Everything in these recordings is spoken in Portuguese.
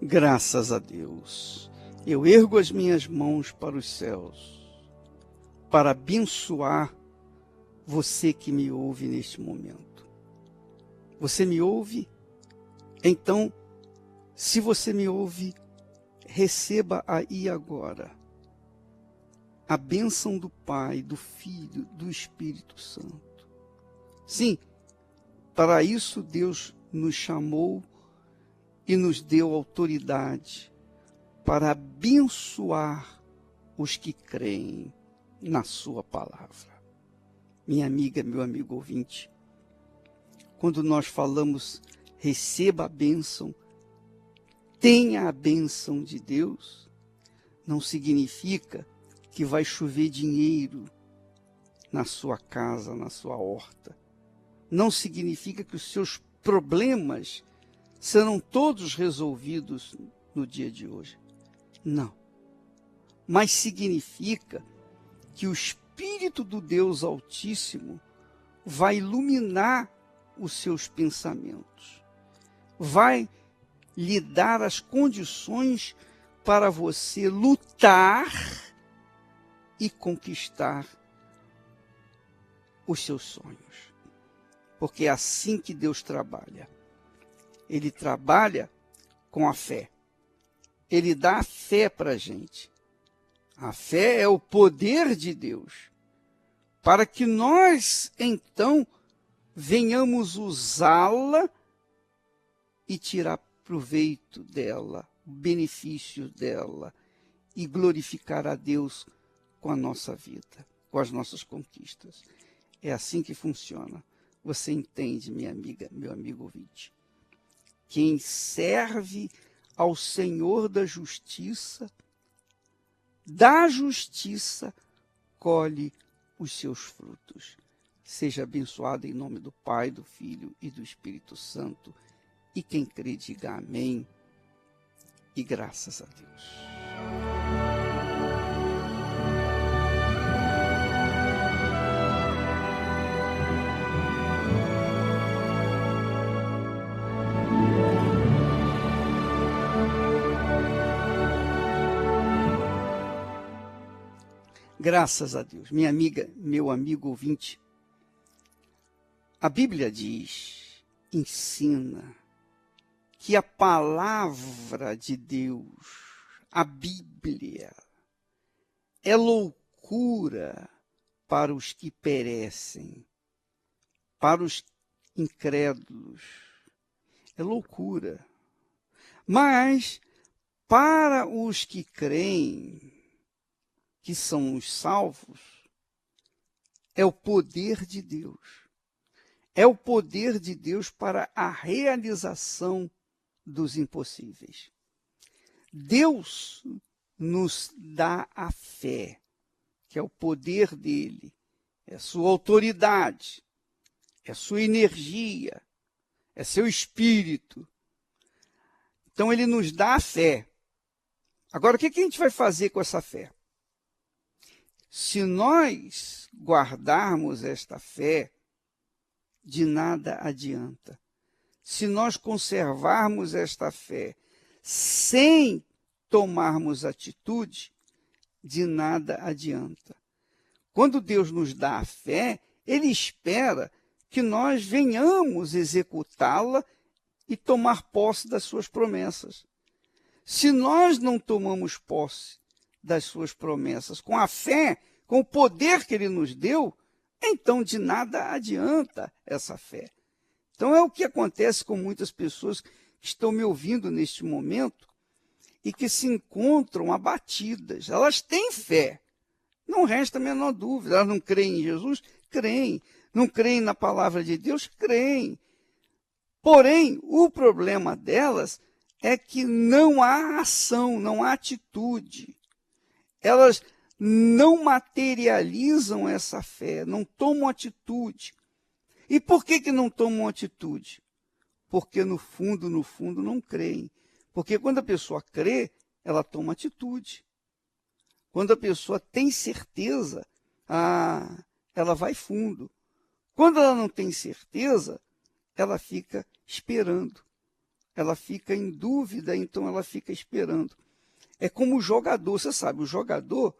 Graças a Deus, eu ergo as minhas mãos para os céus, para abençoar você que me ouve neste momento. Você me ouve? Então, se você me ouve, receba aí agora a bênção do Pai, do Filho, do Espírito Santo. Sim, para isso Deus nos chamou e nos deu autoridade para abençoar os que creem na sua palavra. Minha amiga, meu amigo ouvinte, quando nós falamos receba a bênção, tenha a bênção de Deus, não significa que vai chover dinheiro na sua casa, na sua horta. Não significa que os seus problemas serão todos resolvidos no dia de hoje. Não. Mas significa que o Espírito do Deus Altíssimo vai iluminar os seus pensamentos, vai lhe dar as condições para você lutar e conquistar os seus sonhos. Porque é assim que Deus trabalha. Ele trabalha com a fé. Ele dá a fé para a gente. A fé é o poder de Deus, para que nós, então, venhamos usá-la e tirar proveito dela, benefício dela, e glorificar a Deus com a nossa vida, com as nossas conquistas. É assim que funciona. Você entende, minha amiga, meu amigo ouvinte? Quem serve ao Senhor da justiça colhe os seus frutos. Seja abençoado em nome do Pai, do Filho e do Espírito Santo. E quem crê, diga amém. E graças a Deus. Graças a Deus. Minha amiga, meu amigo ouvinte, a Bíblia diz, ensina, que a palavra de Deus, a Bíblia, é loucura para os que perecem, para os incrédulos. É loucura. Mas, para os que creem, que são os salvos, é o poder de Deus. É o poder de Deus para a realização dos impossíveis. Deus nos dá a fé, que é o poder dele, é sua autoridade, é sua energia, é seu espírito. Então ele nos dá a fé. Agora, o que a gente vai fazer com essa fé? Se nós guardarmos esta fé, de nada adianta. Se nós conservarmos esta fé sem tomarmos atitude, de nada adianta. Quando Deus nos dá a fé, Ele espera que nós venhamos executá-la e tomar posse das suas promessas. Se nós não tomamos posse das suas promessas com a fé, com o poder que Ele nos deu, então de nada adianta essa fé. Então é o que acontece com muitas pessoas que estão me ouvindo neste momento e que se encontram abatidas. Elas têm fé, não resta a menor dúvida. Elas não creem em Jesus? Creem. Não creem na palavra de Deus? Creem. Porém, o problema delas é que não há ação, não há atitude. Elas não materializam essa fé, não tomam atitude. E por que não tomam atitude? Porque no fundo não creem. Porque quando a pessoa crê, ela toma atitude. Quando a pessoa tem certeza, ela vai fundo. Quando ela não tem certeza, ela fica esperando. ela fica em dúvida, então ela fica esperando. É como o jogador, você sabe, o jogador,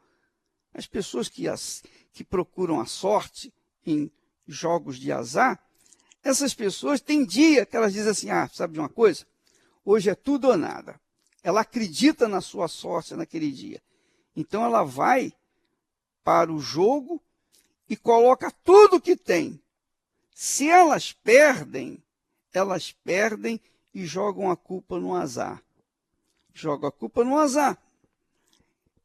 as pessoas que procuram a sorte em jogos de azar, essas pessoas têm dia que elas dizem assim, sabe de uma coisa? Hoje é tudo ou nada. Ela acredita na sua sorte naquele dia. Então ela vai para o jogo e coloca tudo que tem. Se elas perdem e jogam a culpa no azar. Jogam a culpa no azar.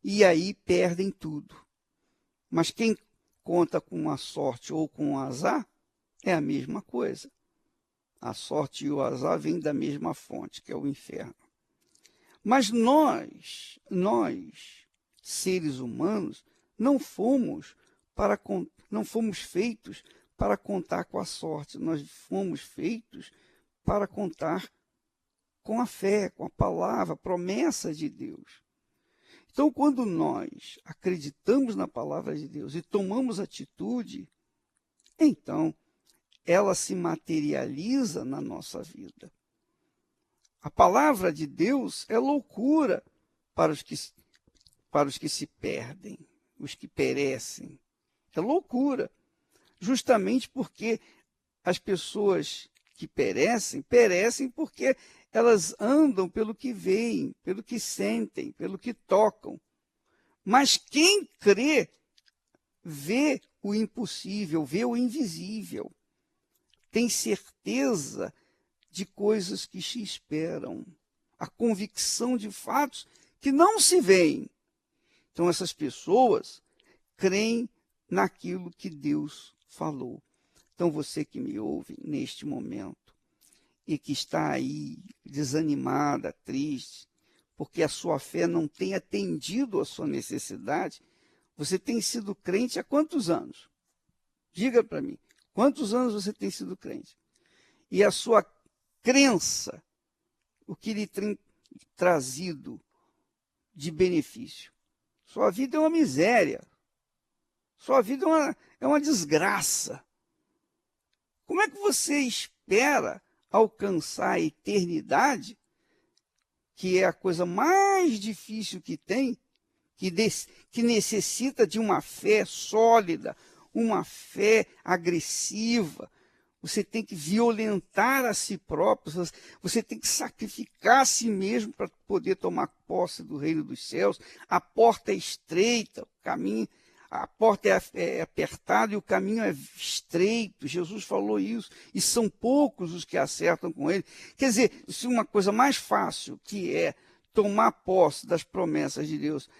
E aí perdem tudo. Mas quem conta com a sorte ou com o azar é a mesma coisa. A sorte e o azar vêm da mesma fonte, que é o inferno. Mas nós, seres humanos, não fomos feitos para contar com a sorte. Nós fomos feitos para contar com a fé, com a palavra, a promessa de Deus. Então, quando nós acreditamos na palavra de Deus e tomamos atitude, então ela se materializa na nossa vida. A palavra de Deus é loucura para os que se perdem, os que perecem. É loucura, justamente porque as pessoas que perecem porque elas andam pelo que veem, pelo que sentem, pelo que tocam. Mas quem crê, vê o impossível, vê o invisível. Tem certeza de coisas que se esperam. A convicção de fatos que não se veem. Então, essas pessoas creem naquilo que Deus falou. Então, você que me ouve neste momento e que está aí desanimada, triste, porque a sua fé não tem atendido a sua necessidade, você tem sido crente há quantos anos? Diga para mim, quantos anos você tem sido crente? E a sua crença, o que lhe tem trazido de benefício? Sua vida é uma miséria. Sua vida é uma desgraça. Como é que você espera alcançar a eternidade, que é a coisa mais difícil que tem, que necessita de uma fé sólida, uma fé agressiva? Você tem que violentar a si próprio, você tem que sacrificar a si mesmo para poder tomar posse do reino dos céus. A porta é estreita, o caminho, a porta é apertada e o caminho é estreito. Jesus falou isso, e são poucos os que acertam com ele. Quer dizer, se uma coisa mais fácil, que é tomar posse das promessas de Deus,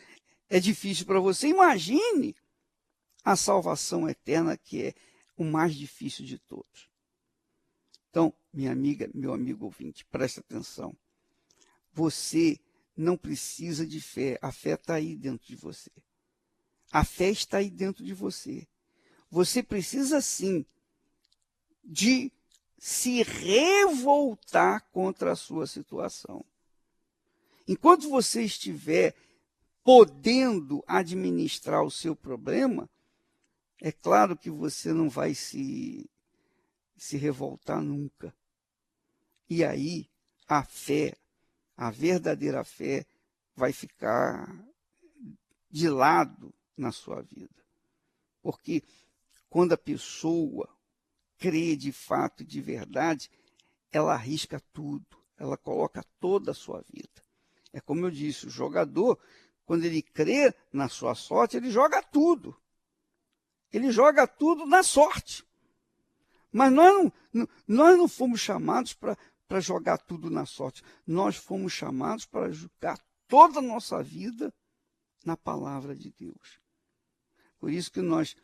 é difícil para você, imagine a salvação eterna, que é o mais difícil de todos. Então, minha amiga, meu amigo ouvinte, preste atenção. Você não precisa de fé. A fé está aí dentro de você. A fé está aí dentro de você. Você precisa, sim, de se revoltar contra a sua situação. Enquanto você estiver podendo administrar o seu problema, é claro que você não vai se revoltar nunca. E aí a fé, a verdadeira fé, vai ficar de lado na sua vida. Porque quando a pessoa crê de fato e de verdade, ela arrisca tudo, ela coloca toda a sua vida. É como eu disse, o jogador, quando ele crê na sua sorte, ele joga tudo. Ele joga tudo na sorte. Mas nós não fomos chamados para jogar tudo na sorte. Nós fomos chamados para jogar toda a nossa vida na palavra de Deus. Por isso que nós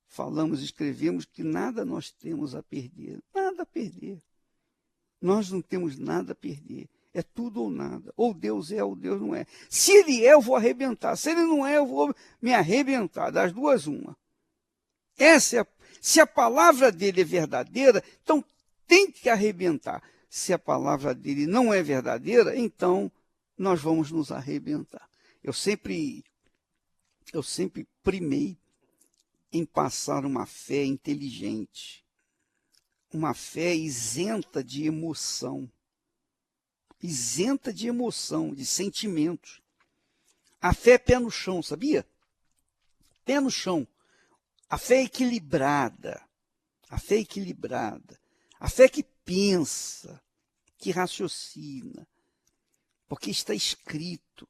falamos, escrevemos que nada nós temos a perder. Nada a perder. Nós não temos nada a perder. É tudo ou nada. Ou Deus é, ou Deus não é. Se Ele é, eu vou arrebentar. Se Ele não é, eu vou me arrebentar. Das duas, uma. Se a palavra dele é verdadeira, então tem que arrebentar. Se a palavra dele não é verdadeira, então nós vamos nos arrebentar. Eu sempre primei em passar uma fé inteligente, uma fé isenta de emoção. isenta de emoção, de sentimentos. A fé é pé no chão, sabia? Pé no chão. A fé é equilibrada. A fé é equilibrada. A fé que pensa, que raciocina. Porque está escrito,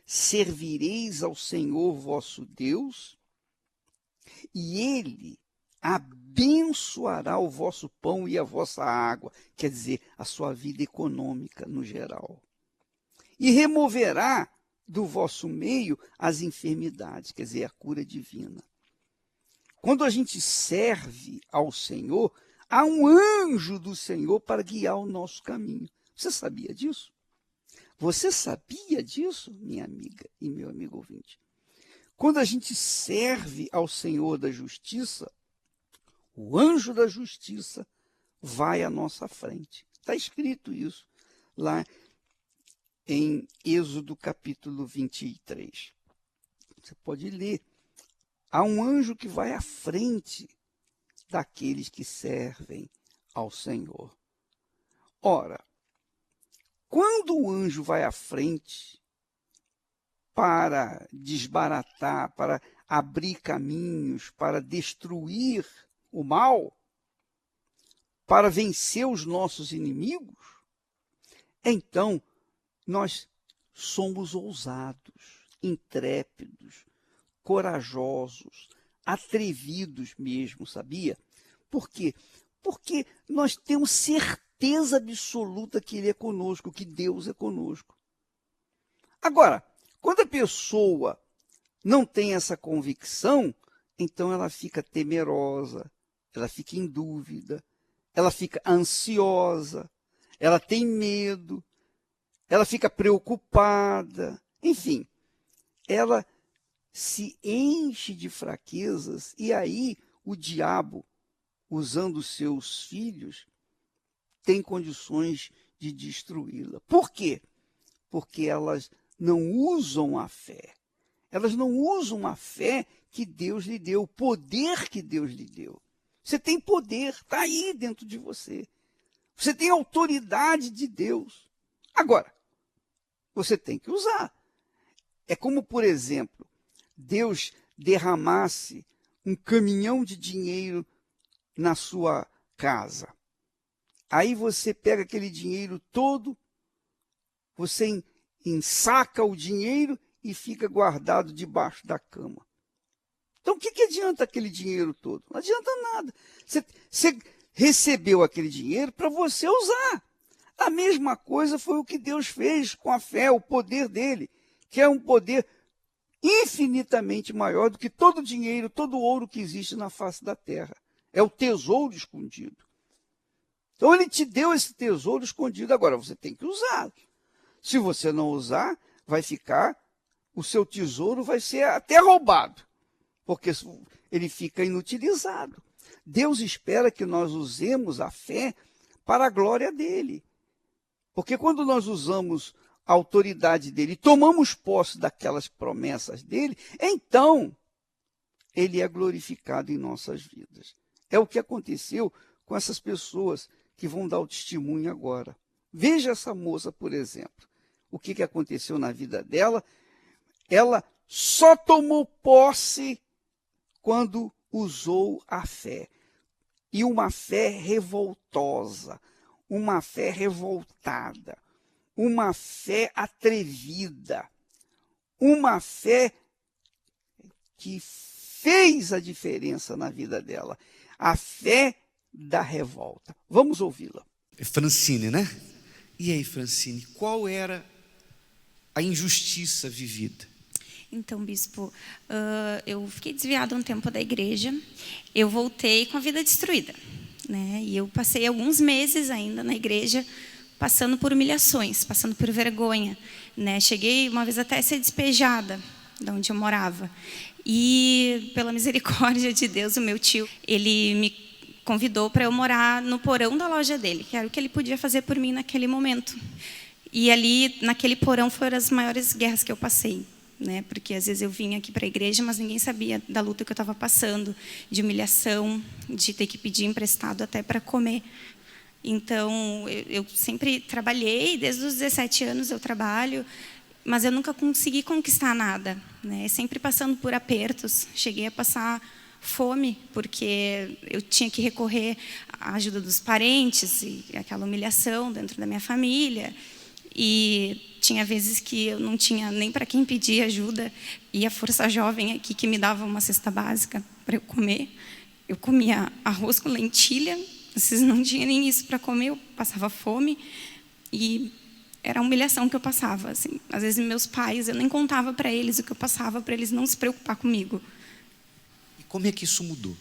servireis ao Senhor vosso Deus, e Ele abençoará o vosso pão e a vossa água, quer dizer, a sua vida econômica no geral. E removerá do vosso meio as enfermidades, quer dizer, a cura divina. Quando a gente serve ao Senhor, há um anjo do Senhor para guiar o nosso caminho. Você sabia disso? Você sabia disso, minha amiga e meu amigo ouvinte? Quando a gente serve ao Senhor da justiça, o anjo da justiça vai à nossa frente. Está escrito isso lá em Êxodo capítulo 23. Você pode ler. Há um anjo que vai à frente daqueles que servem ao Senhor. Ora, quando o anjo vai à frente para desbaratar, para abrir caminhos, para destruir o mal, para vencer os nossos inimigos, então nós somos ousados, intrépidos, corajosos, atrevidos mesmo, sabia? Por quê? Porque nós temos certeza absoluta que Ele é conosco, que Deus é conosco. Agora, quando a pessoa não tem essa convicção, então ela fica temerosa, ela fica em dúvida, ela fica ansiosa, ela tem medo, ela fica preocupada, enfim, ela se enche de fraquezas e aí o diabo, usando seus filhos, tem condições de destruí-la. Por quê? Porque elas não usam a fé. Elas não usam a fé que Deus lhe deu, o poder que Deus lhe deu. Você tem poder, está aí dentro de você. Você tem autoridade de Deus. Agora, você tem que usar. É como, por exemplo, Deus derramasse um caminhão de dinheiro na sua casa. Aí você pega aquele dinheiro todo, você ensaca o dinheiro e fica guardado debaixo da cama. Então, o que adianta aquele dinheiro todo? Não adianta nada. Você recebeu aquele dinheiro para você usar. A mesma coisa foi o que Deus fez com a fé, o poder dele, que é um poder infinitamente maior do que todo o dinheiro, todo o ouro que existe na face da terra. É o tesouro escondido. Então, ele te deu esse tesouro escondido. Agora, você tem que usar. Se você não usar, o seu tesouro vai ser até roubado, porque ele fica inutilizado. Deus espera que nós usemos a fé para a glória dele. Porque quando nós usamos a autoridade dele e tomamos posse daquelas promessas dele, então ele é glorificado em nossas vidas. É o que aconteceu com essas pessoas que vão dar o testemunho agora. Veja essa moça, por exemplo. O que aconteceu na vida dela? Ela só tomou posse quando usou a fé. E uma fé revoltosa, uma fé revoltada, uma fé atrevida, uma fé que fez a diferença na vida dela. A fé da revolta. Vamos ouvi-la. Francine, né? E aí, Francine, qual era a injustiça vivida? Então, bispo, eu fiquei desviada um tempo da igreja, eu voltei com a vida destruída, né? E eu passei alguns meses ainda na igreja, passando por humilhações, passando por vergonha, né? Cheguei uma vez até a ser despejada de onde eu morava. E, pela misericórdia de Deus, o meu tio, ele me convidou para eu morar no porão da loja dele, que era o que ele podia fazer por mim naquele momento. E ali, naquele porão, foram as maiores guerras que eu passei, né? Porque às vezes eu vinha aqui para a igreja, mas ninguém sabia da luta que eu estava passando, de humilhação, de ter que pedir emprestado até para comer. Então, eu sempre trabalhei, desde os 17 anos eu trabalho, mas eu nunca consegui conquistar nada, né? Sempre passando por apertos. Cheguei a passar fome, porque eu tinha que recorrer à ajuda dos parentes, e aquela humilhação dentro da minha família. E tinha vezes que eu não tinha nem para quem pedir ajuda, e a Força Jovem aqui que me dava uma cesta básica para eu comer. Eu comia arroz com lentilha, vocês não tinham nem isso para comer, eu passava fome, e era a humilhação que eu passava. Assim. Às vezes, meus pais, eu nem contava para eles o que eu passava, para eles não se preocupar comigo. E como é que isso mudou?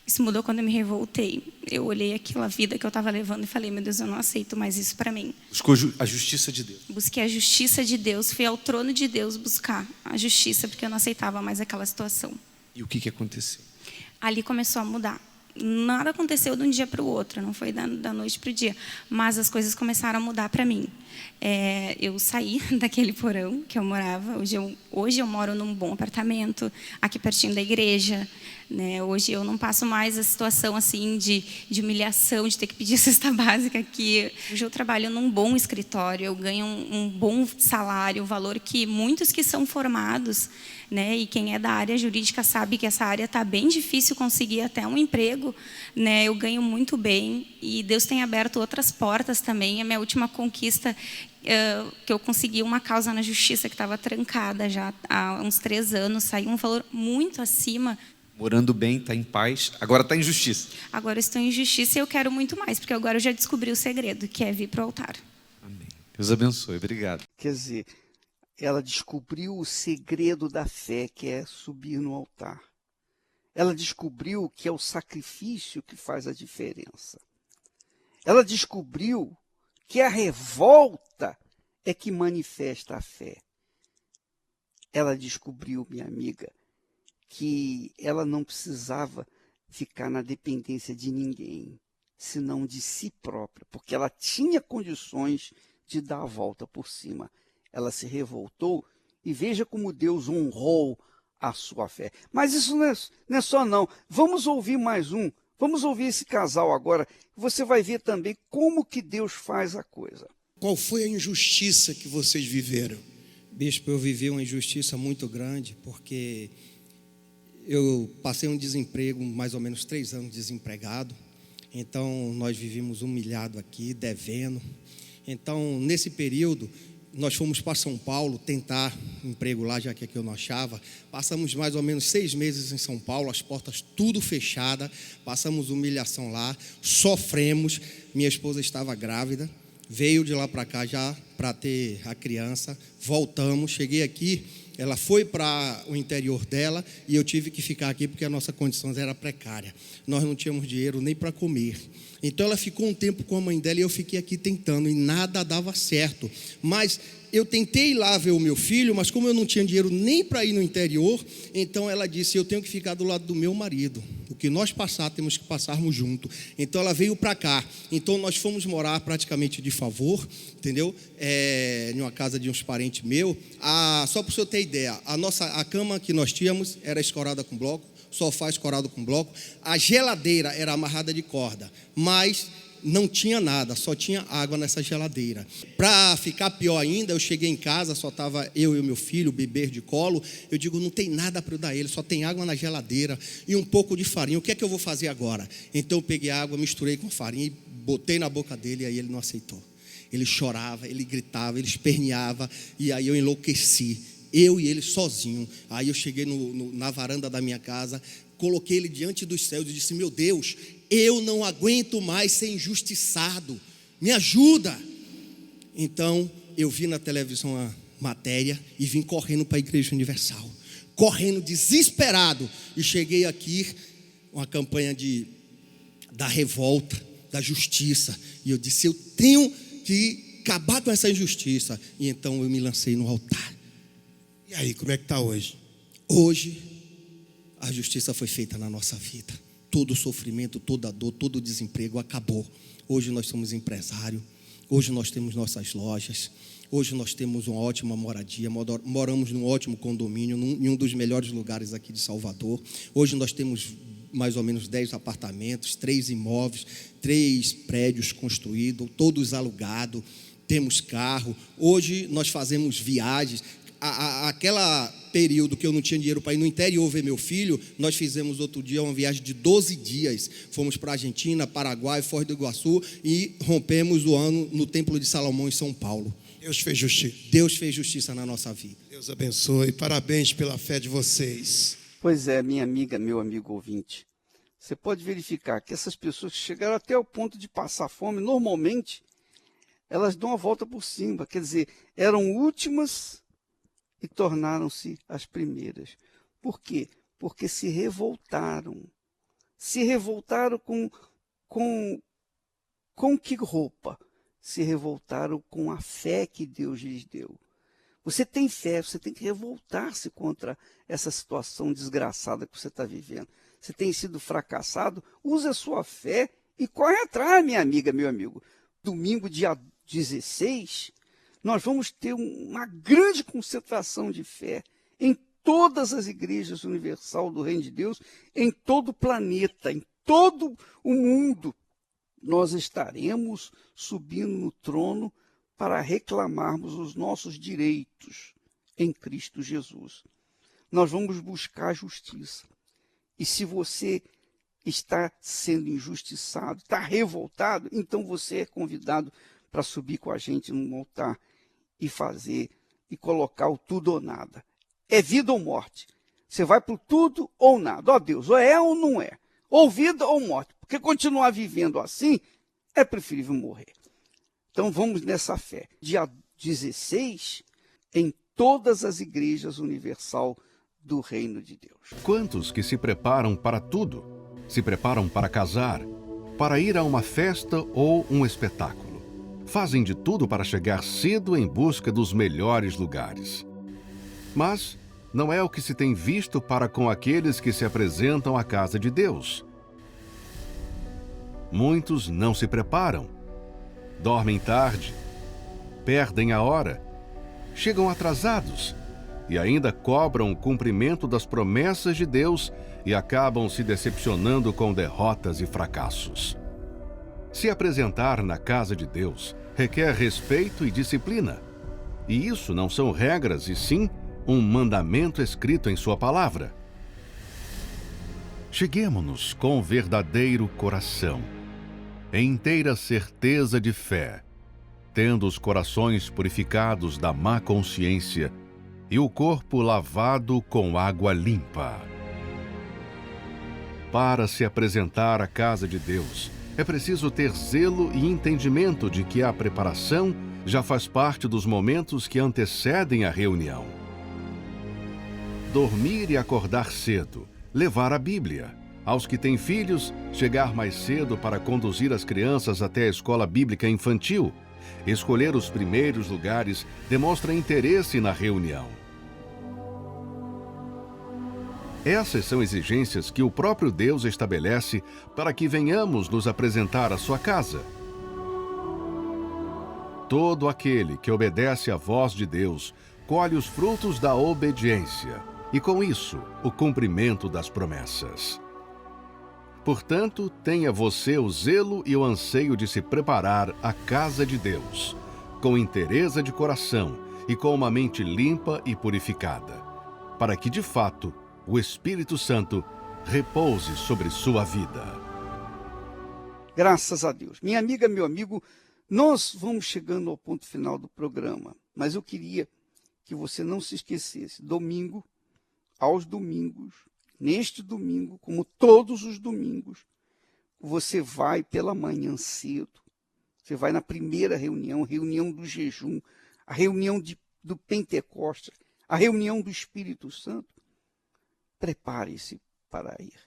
Isso mudou quando eu me revoltei. Eu olhei aquela vida que eu estava levando e falei, meu Deus, eu não aceito mais isso para mim. Buscou a justiça de Deus. Busquei a justiça de Deus, fui ao trono de Deus buscar a justiça, porque eu não aceitava mais aquela situação. E o que aconteceu? Ali começou a mudar. Nada aconteceu de um dia para o outro, não foi da noite para o dia, mas as coisas começaram a mudar para mim. Eu saí daquele porão que eu morava. Hoje eu moro num bom apartamento, aqui pertinho da igreja. Né? Hoje eu não passo mais a situação assim de humilhação, de ter que pedir cesta básica aqui. Hoje eu trabalho num bom escritório, eu ganho um bom salário, o valor que muitos que são formados, né? E quem é da área jurídica sabe que essa área está bem difícil conseguir até um emprego. Né? Eu ganho muito bem e Deus tem aberto outras portas também. A minha última conquista, que eu consegui uma causa na justiça que estava trancada já há uns 3 anos, saiu um valor muito acima. Morando bem, está em paz, agora está em justiça. Agora estou em justiça e eu quero muito mais, porque agora eu já descobri o segredo, que é vir para o altar. Amém. Deus abençoe, obrigado. Quer dizer, ela descobriu o segredo da fé, que é subir no altar. Ela descobriu que é o sacrifício que faz a diferença. Ela descobriu que a revolta é que manifesta a fé. Ela descobriu, minha amiga, que ela não precisava ficar na dependência de ninguém, senão de si própria, porque ela tinha condições de dar a volta por cima. Ela se revoltou e veja como Deus honrou a sua fé. Mas isso não é só não. Vamos ouvir mais um. Vamos ouvir esse casal agora. Você vai ver também como que Deus faz a coisa. Qual foi a injustiça que vocês viveram? Bispo, eu vivi uma injustiça muito grande, porque eu passei um desemprego, mais ou menos 3 anos desempregado. Então, nós vivíamos humilhado aqui, devendo. Então, nesse período, nós fomos para São Paulo tentar emprego lá, já que aqui eu não achava. Passamos mais ou menos 6 meses em São Paulo, as portas tudo fechadas. Passamos humilhação lá, sofremos. Minha esposa estava grávida, veio de lá para cá já para ter a criança. Voltamos, cheguei aqui. Ela foi para o interior dela e eu tive que ficar aqui porque a nossa condição era precária. Nós não tínhamos dinheiro nem para comer. Então ela ficou um tempo com a mãe dela e eu fiquei aqui tentando e nada dava certo. Mas eu tentei ir lá ver o meu filho, mas como eu não tinha dinheiro nem para ir no interior, então ela disse, eu tenho que ficar do lado do meu marido. O que nós passar, temos que passarmos junto. Então ela veio para cá. Então nós fomos morar praticamente de favor, entendeu? Em uma casa de uns parentes meus. Só para o senhor ter ideia, a cama que nós tínhamos era escorada com bloco, sofá escorado com bloco, a geladeira era amarrada de corda, mas não tinha nada, só tinha água nessa geladeira. Para ficar pior ainda, eu cheguei em casa, só estava eu e o meu filho, o bebê de colo. Eu digo, não tem nada para eu dar ele, só tem água na geladeira e um pouco de farinha. O que é que eu vou fazer agora? Então eu peguei a água, misturei com farinha e botei na boca dele, e aí ele não aceitou. Ele chorava, ele gritava, ele esperneava, e aí eu enlouqueci. Eu e ele sozinho. Aí eu cheguei na varanda da minha casa, coloquei ele diante dos céus e disse, meu Deus, eu não aguento mais ser injustiçado, me ajuda. Então eu vi na televisão a matéria e vim correndo para a Igreja Universal, correndo desesperado, e cheguei aqui, uma campanha da revolta, da justiça, e eu disse, eu tenho que acabar com essa injustiça. E então eu me lancei no altar. E aí, como é que está hoje? Hoje, a justiça foi feita na nossa vida. Todo o sofrimento, toda a dor, todo o desemprego acabou. Hoje nós somos empresários. Hoje nós temos nossas lojas. Hoje nós temos uma ótima moradia. Moramos num ótimo condomínio, em um dos melhores lugares aqui de Salvador. Hoje nós temos mais ou menos 10 apartamentos, 3 imóveis, 3 prédios construídos, todos alugados, temos carro. Hoje nós fazemos viagens. Aquela período que eu não tinha dinheiro para ir no interior ver meu filho, nós fizemos outro dia uma viagem de 12 dias. Fomos para a Argentina, Paraguai, Foz do Iguaçu e rompemos o ano no Templo de Salomão em São Paulo. Deus fez justiça. Deus fez justiça na nossa vida. Deus abençoe. Parabéns pela fé de vocês. Pois é, minha amiga, meu amigo ouvinte, você pode verificar que essas pessoas que chegaram até o ponto de passar fome, normalmente, elas dão a volta por cima. Quer dizer, eram últimas e tornaram-se as primeiras. Por quê? Porque se revoltaram. Se revoltaram com que roupa? Se revoltaram com a fé que Deus lhes deu. Você tem fé, você tem que revoltar-se contra essa situação desgraçada que você está vivendo. Você tem sido fracassado, use a sua fé e corre atrás, minha amiga, meu amigo. Domingo, dia 16, nós vamos ter uma grande concentração de fé em todas as igrejas universal do Reino de Deus, em todo o planeta, em todo o mundo. Nós estaremos subindo no trono para reclamarmos os nossos direitos em Cristo Jesus. Nós vamos buscar a justiça. E se você está sendo injustiçado, está revoltado, então você é convidado para subir com a gente num altar e fazer, e colocar o tudo ou nada. É vida ou morte. Você vai para o tudo ou nada. Ó Deus, ou é ou não é. Ou vida ou morte. Porque continuar vivendo assim, é preferível morrer. Então vamos nessa fé. Dia 16, em todas as igrejas universal do Reino de Deus. Quantos que se preparam para tudo? Se preparam para casar, para ir a uma festa ou um espetáculo. Fazem de tudo para chegar cedo em busca dos melhores lugares. Mas não é o que se tem visto para com aqueles que se apresentam à casa de Deus. Muitos não se preparam, dormem tarde, perdem a hora, chegam atrasados e ainda cobram o cumprimento das promessas de Deus e acabam se decepcionando com derrotas e fracassos. Se apresentar na casa de Deus requer respeito e disciplina. E isso não são regras, e sim um mandamento escrito em sua palavra. Cheguemo-nos com verdadeiro coração, em inteira certeza de fé, tendo os corações purificados da má consciência e o corpo lavado com água limpa. Para se apresentar à casa de Deus, é preciso ter zelo e entendimento de que a preparação já faz parte dos momentos que antecedem a reunião. Dormir e acordar cedo, levar a Bíblia. Aos que têm filhos, chegar mais cedo para conduzir as crianças até a escola bíblica infantil. Escolher os primeiros lugares demonstra interesse na reunião. Essas são exigências que o próprio Deus estabelece para que venhamos nos apresentar à sua casa. Todo aquele que obedece à voz de Deus colhe os frutos da obediência e, com isso, o cumprimento das promessas. Portanto, tenha você o zelo e o anseio de se preparar à casa de Deus, com inteireza de coração e com uma mente limpa e purificada, para que, de fato, o Espírito Santo repouse sobre sua vida. Graças a Deus. Minha amiga, meu amigo, nós vamos chegando ao ponto final do programa, mas eu queria que você não se esquecesse. Domingo, aos domingos, neste domingo, como todos os domingos, você vai pela manhã cedo, você vai na primeira reunião, reunião do jejum, a reunião do Pentecostes, a reunião do Espírito Santo. Prepare-se para ir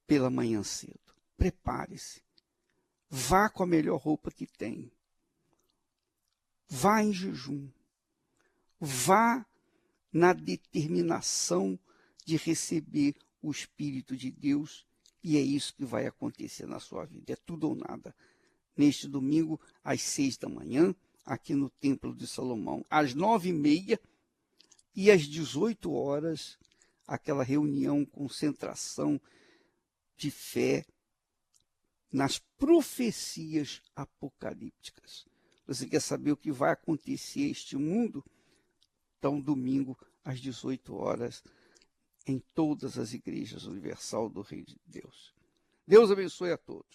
pela manhã cedo. Prepare-se. Vá com a melhor roupa que tem. Vá em jejum. Vá na determinação de receber o Espírito de Deus, e é isso que vai acontecer na sua vida. É tudo ou nada. Neste domingo, às 6 da manhã, aqui no Templo de Salomão, às 9h30 e às 18 horas, aquela reunião, concentração de fé nas profecias apocalípticas. Você quer saber o que vai acontecer a este mundo? Então, domingo, às 18 horas, em todas as igrejas universal do Reino de Deus. Deus abençoe a todos.